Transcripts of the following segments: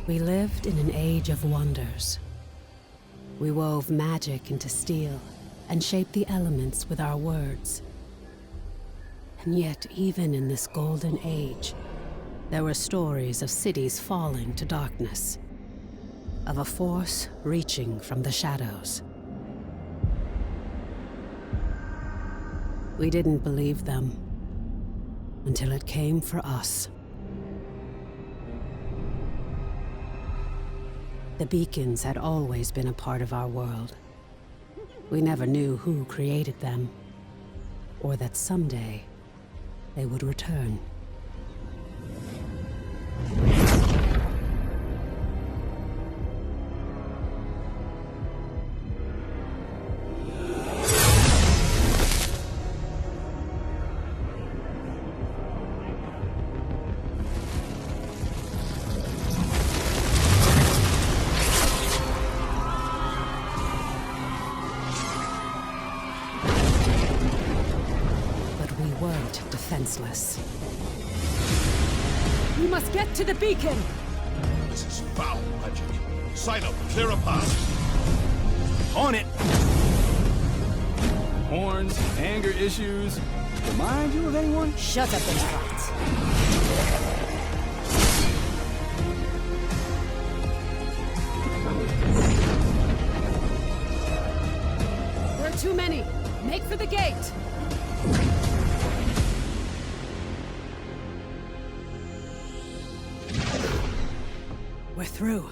We lived in an age of wonders. We wove magic into steel and shaped the elements with our words. And yet, even in this golden age, there were stories of cities falling to darkness, of a force reaching from the shadows. We didn't believe them until it came for us. The beacons had always been a part of our world. We never knew who created them, or that someday they would return. Defenseless. We must get to the beacon! This is foul magic. Silo, clear a path. On it! Horns, anger issues. Remind you of anyone? Shut up and fight. There are too many. Make for the gate! We're through.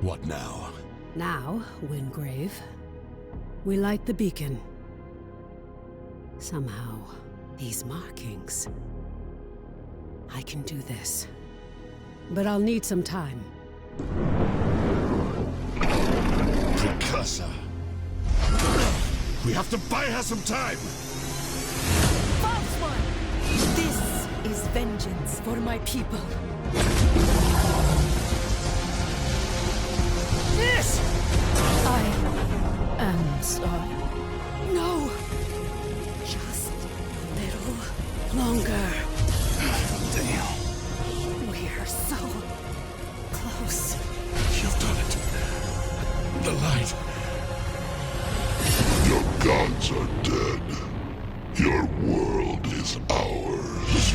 What now? Now, Wingrave, we light the beacon. Somehow, these markings... I can do this. But I'll need some time. Precursor. We have to buy her some time! False one! This is vengeance for my people. This! I am sorry. No! Just a little longer. Damn. We're so close. You've done it. The light. Your gods are dead. Your world is ours.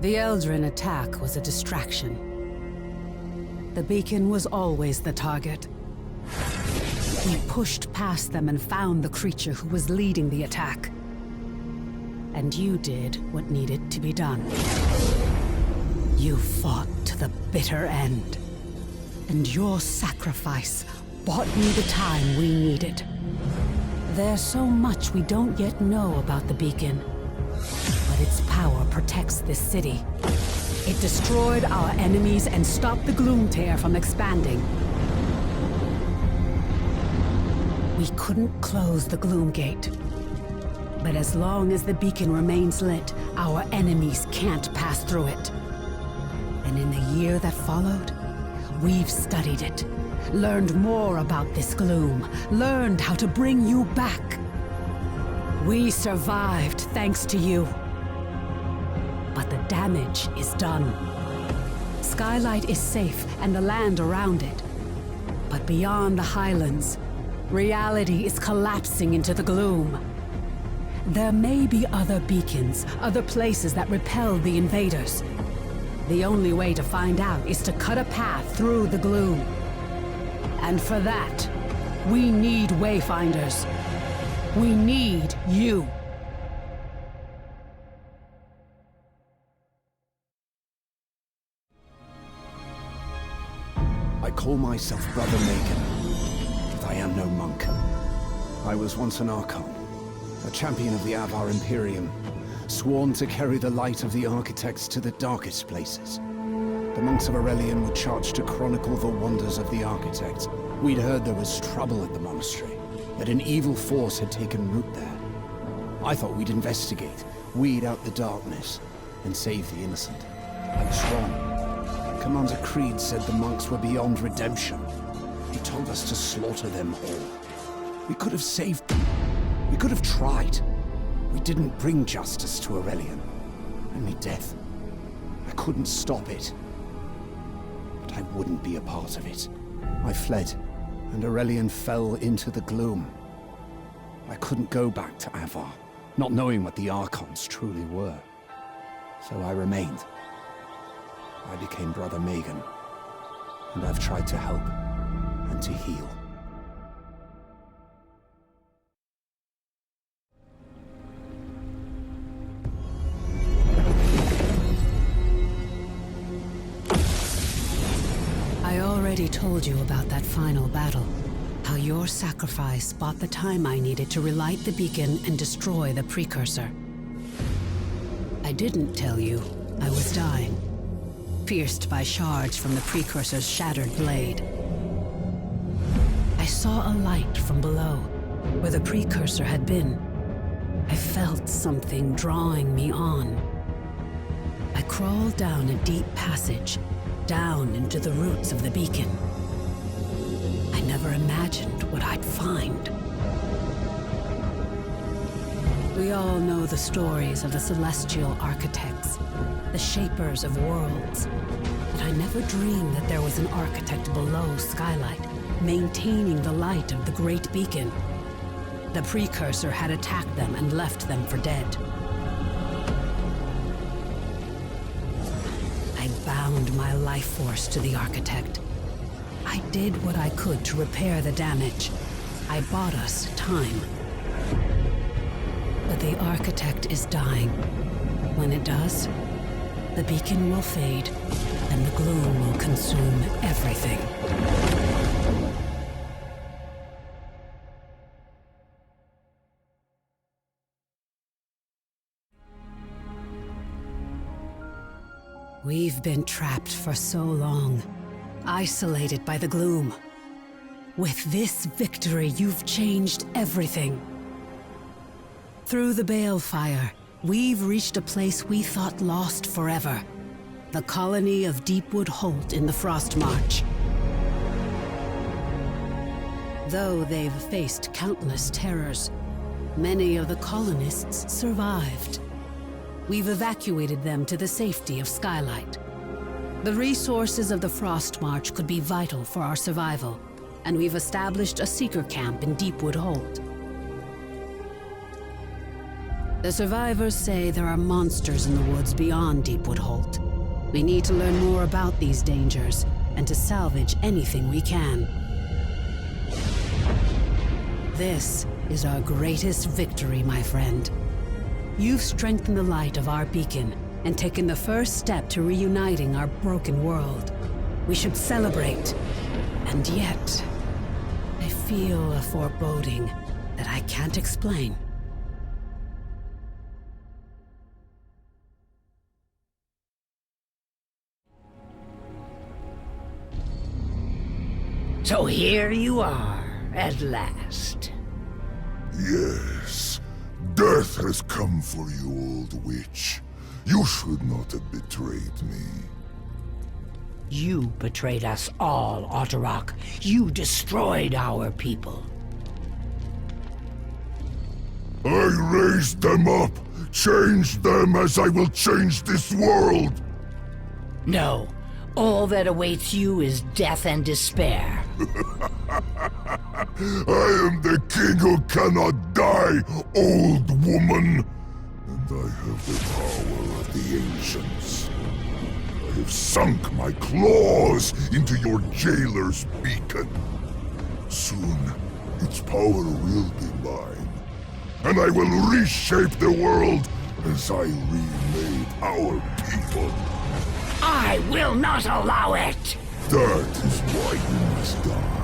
The Eldrin attack was a distraction. The beacon was always the target. We pushed past them and found the creature who was leading the attack. And you did what needed to be done. You fought to the bitter end. And your sacrifice bought me the time we needed. There's so much we don't yet know about the beacon. But its power protects this city. It destroyed our enemies and stopped the Gloom Tear from expanding. We couldn't close the Gloom Gate. But as long as the beacon remains lit, our enemies can't pass through it. And in the year that followed, we've studied it, learned more about this gloom, learned how to bring you back. We survived thanks to you. But the damage is done. Skylight is safe and the land around it. But beyond the Highlands, reality is collapsing into the gloom. There may be other beacons, other places that repel the invaders. The only way to find out is to cut a path through the gloom. And for that, we need Wayfinders. We need you. I call myself Brother Magan, but I am no monk. I was once an Archon, a champion of the Avar Imperium, sworn to carry the light of the Architects to the darkest places. The monks of Aurelian were charged to chronicle the wonders of the Architects. We'd heard there was trouble at the monastery, that an evil force had taken root there. I thought we'd investigate, weed out the darkness, and save the innocent. I was wrong. Commander Creed said the monks were beyond redemption. He told us to slaughter them all. We could have saved them, We could have tried. We didn't bring justice to Aurelian. Only death. I couldn't stop it. But I wouldn't be a part of it. I fled, and Aurelian fell into the gloom. I couldn't go back to Avar, not knowing what the Archons truly were. So I remained. I became Brother Megan, and I've tried to help and to heal. I already told you about that final battle. How your sacrifice bought the time I needed to relight the beacon and destroy the precursor. I didn't tell you I was dying, pierced by shards from the precursor's shattered blade. I saw a light from below, where the precursor had been. I felt something drawing me on. I crawled down a deep passage, down into the roots of the beacon. I never imagined what I'd find. We all know the stories of the celestial architects, the shapers of worlds. But I never dreamed that there was an architect below Skylight, maintaining the light of the great beacon. The precursor had attacked them and left them for dead. I bound my life force to the architect. I did what I could to repair the damage. I bought us time. But the architect is dying. When it does, the beacon will fade, and the gloom will consume everything. We've been trapped for so long, isolated by the gloom. With this victory, you've changed everything. Through the balefire, we've reached a place we thought lost forever. The colony of Deepwood Holt in the Frost March. Though they've faced countless terrors, many of the colonists survived. We've evacuated them to the safety of Skylight. The resources of the Frost March could be vital for our survival, and we've established a seeker camp in Deepwood Holt. The survivors say there are monsters in the woods beyond Deepwood Holt. We need to learn more about these dangers, and to salvage anything we can. This is our greatest victory, my friend. You've strengthened the light of our beacon, and taken the first step to reuniting our broken world. We should celebrate. And yet, I feel a foreboding that I can't explain. So here you are, at last. Yes, death has come for you, old witch. You should not have betrayed me. You betrayed us all, Otterrock. You destroyed our people. I raised them up, changed them as I will change this world. No, all that awaits you is death and despair. I am the king who cannot die, old woman. And I have the power of the ancients. I have sunk my claws into your jailer's beacon. Soon, its power will be mine. And I will reshape the world as I remade our people. I will not allow it! That is why you must die.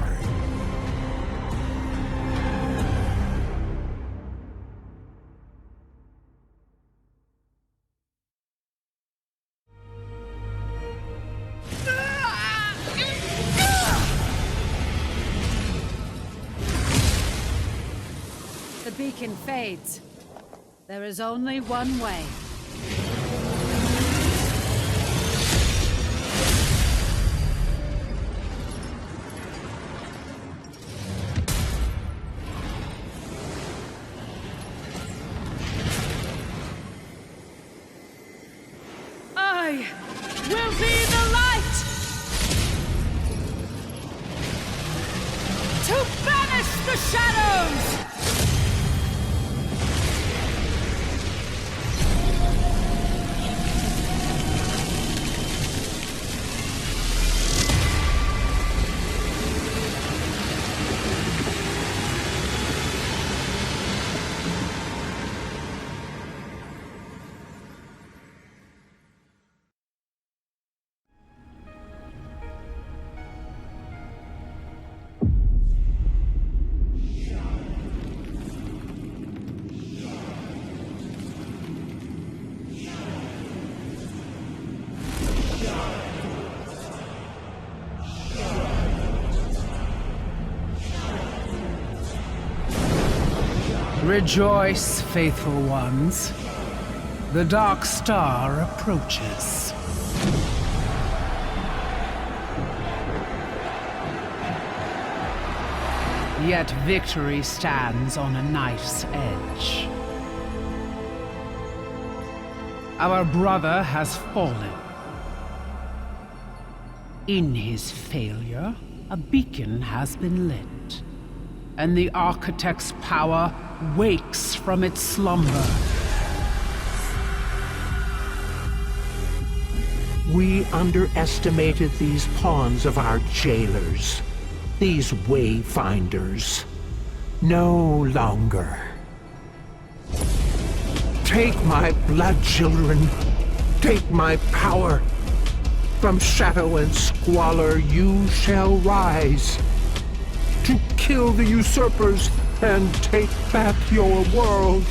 The beacon fades. There is only one way. Rejoice, faithful ones. The Dark Star approaches. Yet victory stands on a knife's edge. Our brother has fallen. In his failure, a beacon has been lit, and the Architect's power wakes from its slumber. We underestimated these pawns of our jailers, these Wayfinders. No longer. Take my blood, children. Take my power. From shadow and squalor you shall rise. To kill the usurpers and take back your world.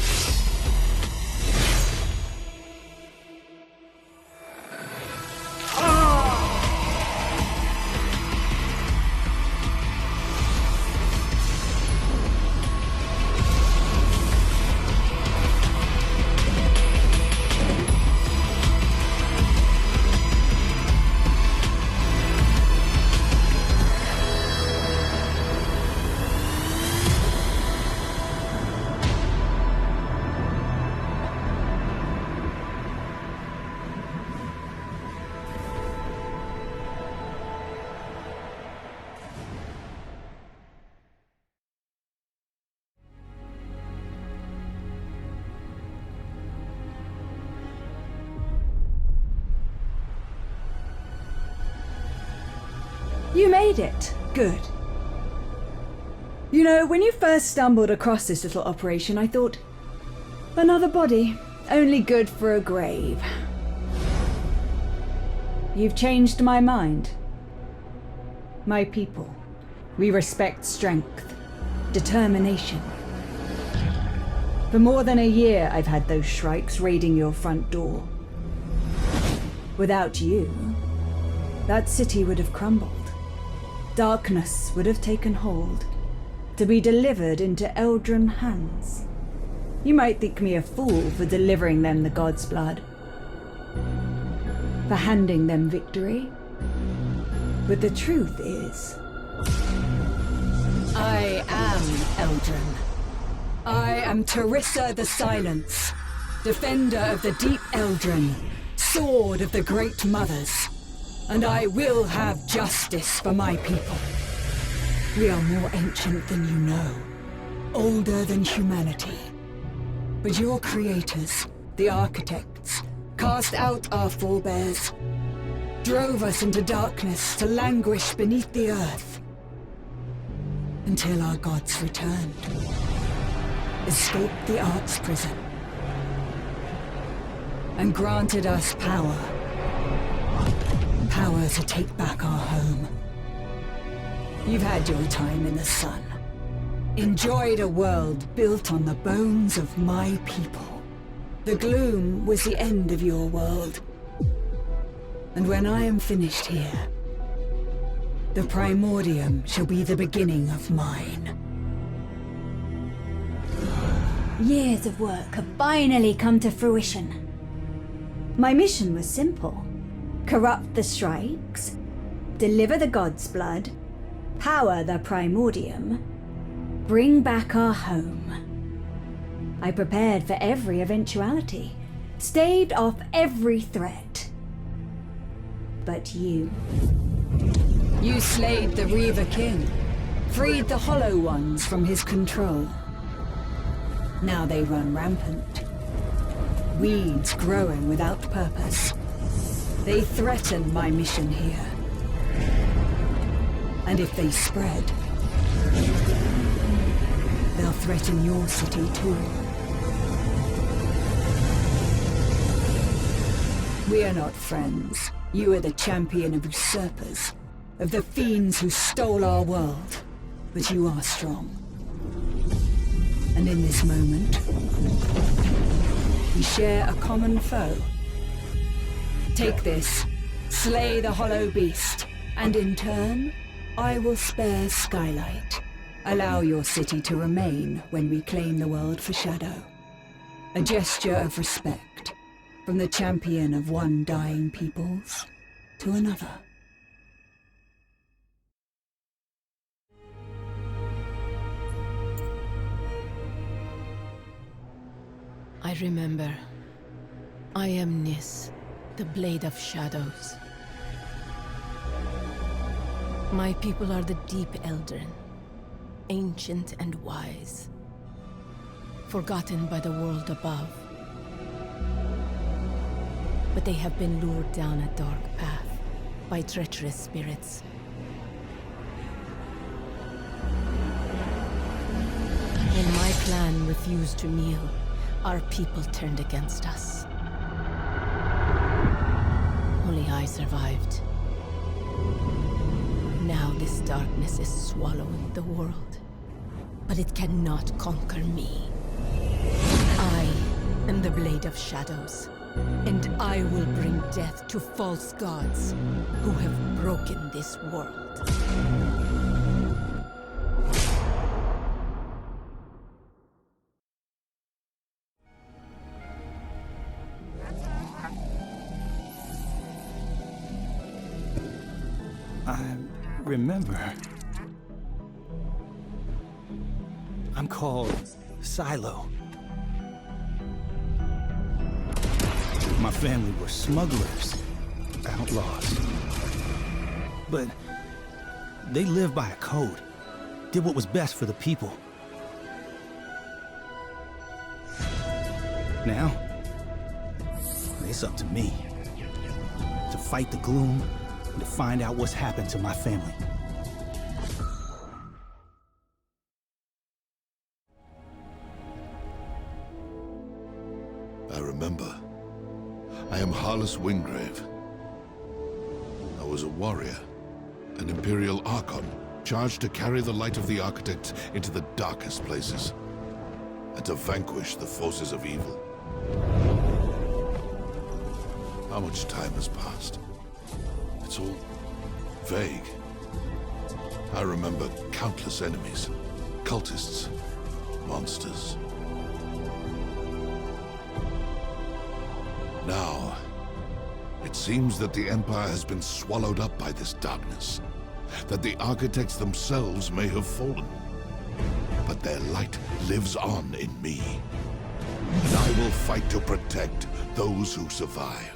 You made it. Good. You know, when you first stumbled across this little operation, I thought, another body, only good for a grave. You've changed my mind. My people, we respect strength, determination. For more than a year, I've had those shrikes raiding your front door. Without you, that city would have crumbled. Darkness would have taken hold, to be delivered into Eldrin hands. You might think me a fool for delivering them the God's blood, for handing them victory, but the truth is, I am Eldrin. I am Terissa the Silence, defender of the deep Eldrin, sword of the Great Mothers. And I will have justice for my people. We are more ancient than you know, older than humanity. But your creators, the architects, cast out our forebears, drove us into darkness to languish beneath the earth, until our gods returned, escaped the Ark's prison, and granted us power. Power to take back our home. You've had your time in the sun. Enjoyed a world built on the bones of my people. The gloom was the end of your world. And when I am finished here, the Primordium shall be the beginning of mine. Years of work have finally come to fruition. My mission was simple. Corrupt the Strikes, deliver the God's blood, power the Primordium, bring back our home. I prepared for every eventuality, staved off every threat. But you slayed the Reaver King, freed the Hollow Ones from his control. Now they run rampant. Weeds growing without purpose. They threaten my mission here. And if they spread, they'll threaten your city too. We are not friends. You are the champion of usurpers, of the fiends who stole our world. But you are strong. And in this moment, we share a common foe. Take this, slay the Hollow Beast, and in turn, I will spare Skylight. Allow your city to remain when we claim the world for Shadow. A gesture of respect from the champion of one dying peoples to another. I remember. I am Nis, the Blade of Shadows. My people are the Deep Eldrin, ancient and wise, forgotten by the world above. But they have been lured down a dark path by treacherous spirits. When my clan refused to kneel, our people turned against us. Only I survived. Now this darkness is swallowing the world, but it cannot conquer me. I am the Blade of Shadows, and I will bring death to false gods who have broken this world. I remember. I'm called Silo. My family were smugglers, outlaws. But they lived by a code, did what was best for the people. Now, it's up to me to fight the gloom and to find out what's happened to my family. I remember. I am Harless Wingrave. I was a warrior, an Imperial Archon, charged to carry the light of the Architects into the darkest places, and to vanquish the forces of evil. How much time has passed? It's all vague. I remember countless enemies, cultists, monsters. Now, it seems that the Empire has been swallowed up by this darkness, that the Architects themselves may have fallen. But their light lives on in me, and I will fight to protect those who survived.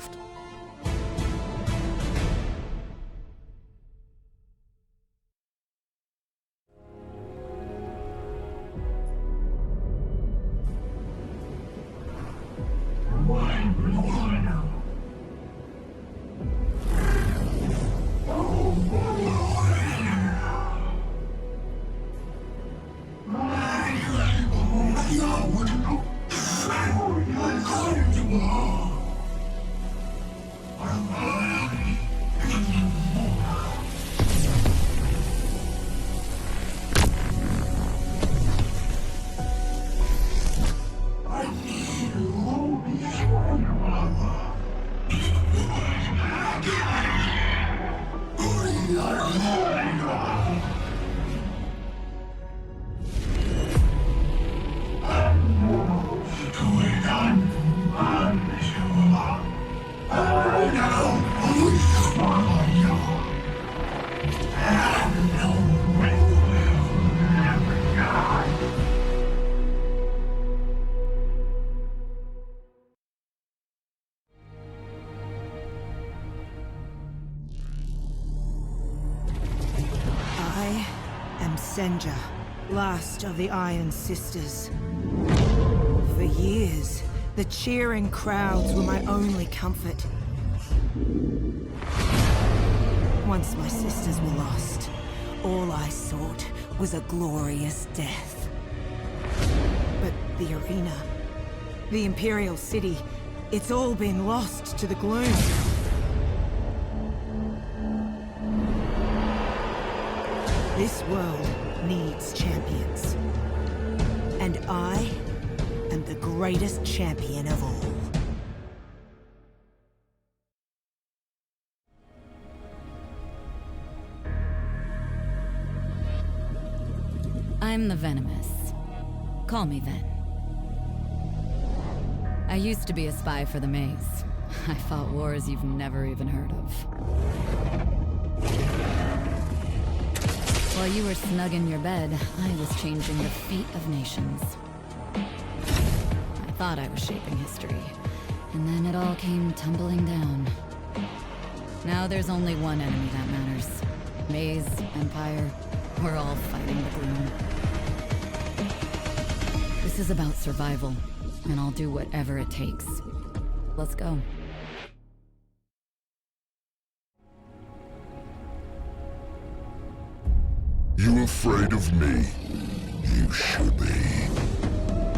I am Senja, last of the Iron Sisters. For years, the cheering crowds were my only comfort. Once my sisters were lost, all I sought was a glorious death. But the arena, the Imperial City, it's all been lost to the gloom. This world needs champions. And I am the greatest champion of all. I'm the Venomous. Call me Ven. I used to be a spy for the Maze. I fought wars you've never even heard of. While you were snug in your bed, I was changing the fate of nations. I thought I was shaping history, and then it all came tumbling down. Now there's only one enemy that matters. Maze, Empire, we're all fighting the gloom. This is about survival, and I'll do whatever it takes. Let's go. You afraid of me? You should be.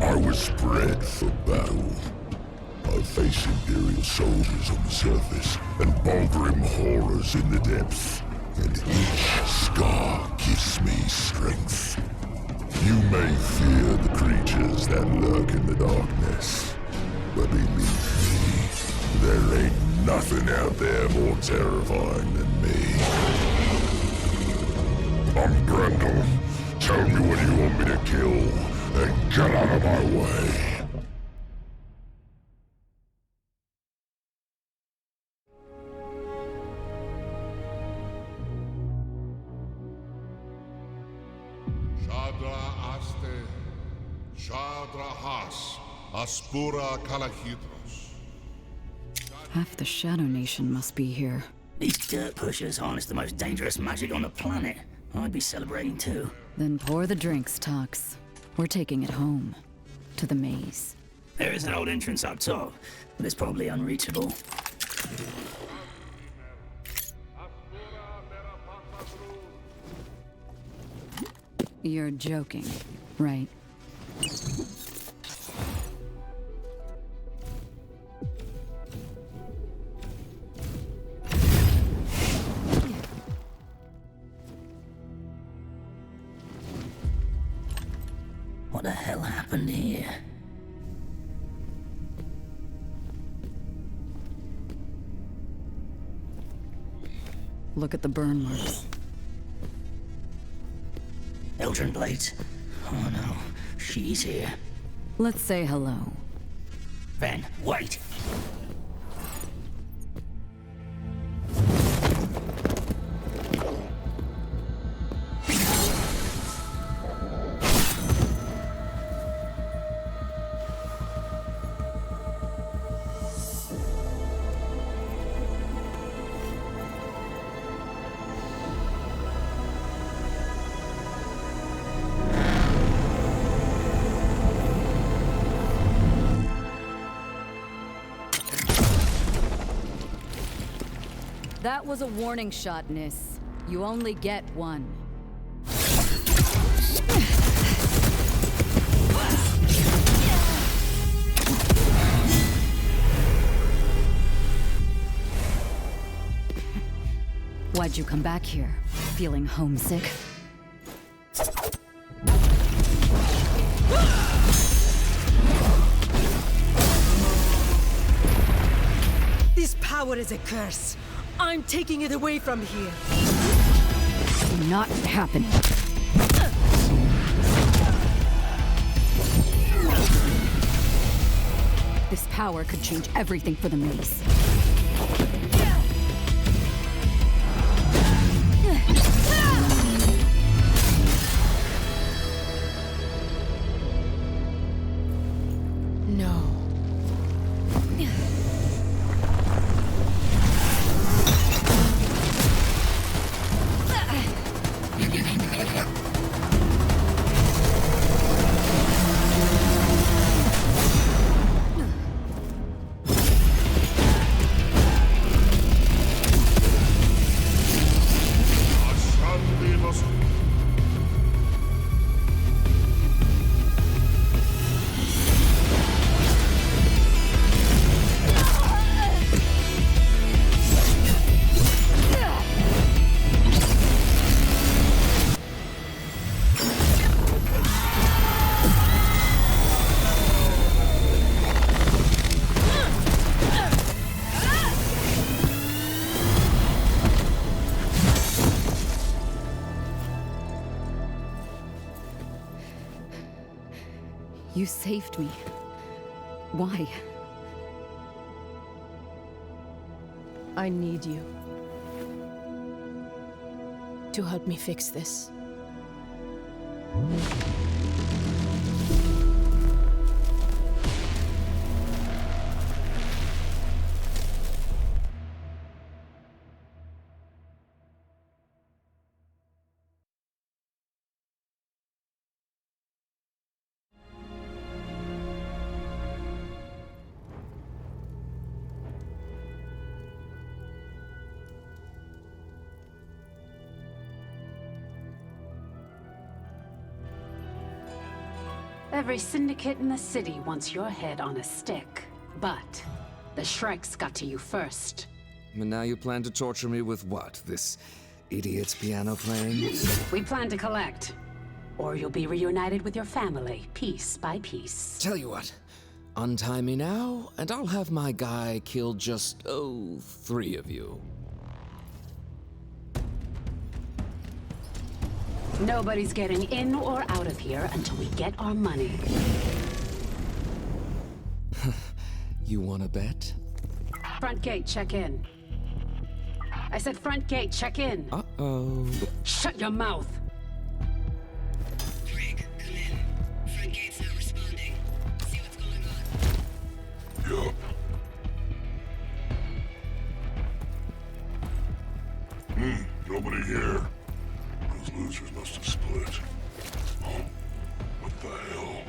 I was bred for battle. I face Imperial soldiers on the surface, and Balgrim horrors in the depths. And each scar gives me strength. You may fear the creatures that lurk in the darkness, but believe me, there ain't nothing out there more terrifying than me. I'm Grendel. Tell me what you want me to kill, and get out of my way. Shadra Aste, Shadra Has, Aspura Kalahidros. Half the Shadow Nation must be here. These dirt pushers harness the most dangerous magic on the planet. I'd be celebrating too. Then pour the drinks, Tox. We're taking it home. To the Maze. There is an old entrance up top, but it's probably unreachable. You're joking, right? What the hell happened here? Look at the burn marks. Eldrin blades. Oh no, she's here. Let's say hello. Ven, wait! That was a warning shot, Nis. You only get one. Why'd you come back here? Feeling homesick? This power is a curse. I'm taking it away from here. Not happening. This power could change everything for the Maze. No. You saved me. Why? I need you to help me fix this. Every syndicate in the city wants your head on a stick. But the Shreks got to you first. And now you plan to torture me with what? This idiot's piano playing? We plan to collect. Or you'll be reunited with your family, piece by piece. Tell you what, untie me now, and I'll have my guy kill just, 3 of you. Nobody's getting in or out of here until we get our money. You wanna bet? Front gate, check in. I said front gate, check in. Uh-oh. Shut your mouth! Drake, come in. Front gate's not responding. See what's going on. Yup. Nobody here. Those losers must have split. Oh, what the hell?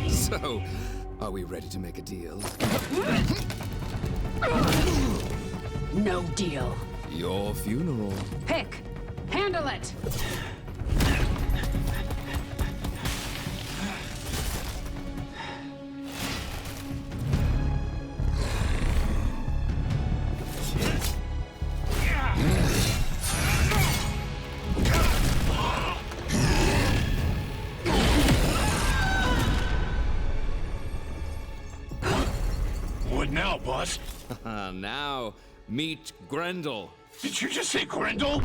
So, are we ready to make a deal? No deal. Your funeral. Pick! Handle it! What now, boss? Now, meet Grendel. Did you just say Grendel?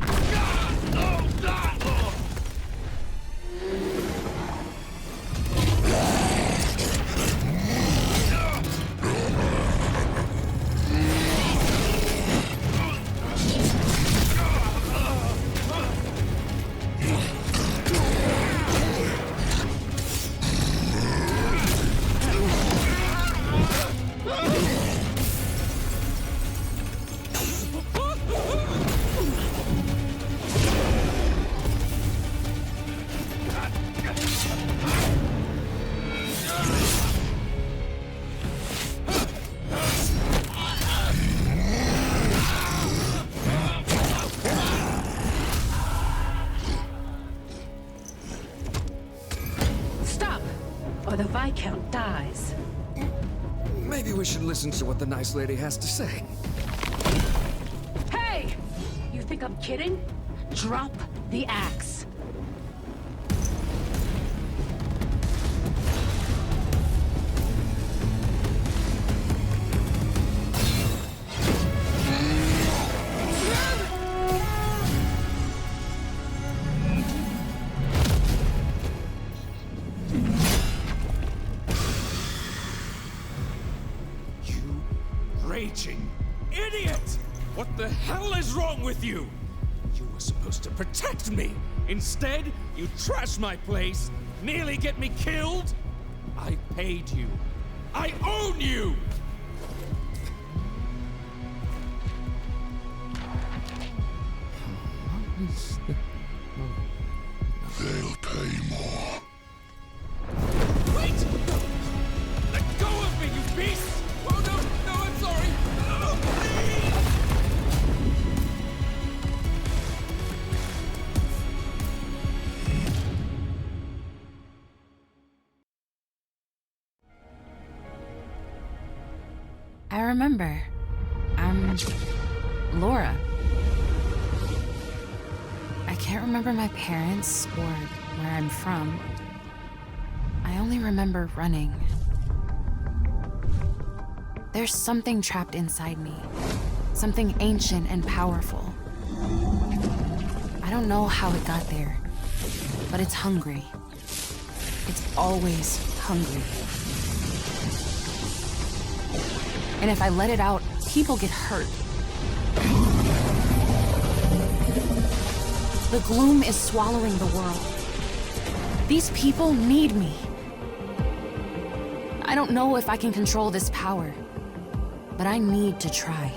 Stop! Or the Viscount dies. Maybe we should listen to what the nice lady has to say. Hey! You think I'm kidding? Drop the axe. Raging idiot! What the hell is wrong with you? You were supposed to protect me. Instead, you trash my place, nearly get me killed. I paid you. I own you! They'll pay more. Wait! Let go of me, you beast! Oh no, no, I'm sorry! Oh, please! I remember. I'm Laura. I can't remember my parents or where I'm from. I only remember running. There's something trapped inside me. Something ancient and powerful. I don't know how it got there, but it's hungry. It's always hungry. And if I let it out, people get hurt. The gloom is swallowing the world. These people need me. I don't know if I can control this power, but I need to try.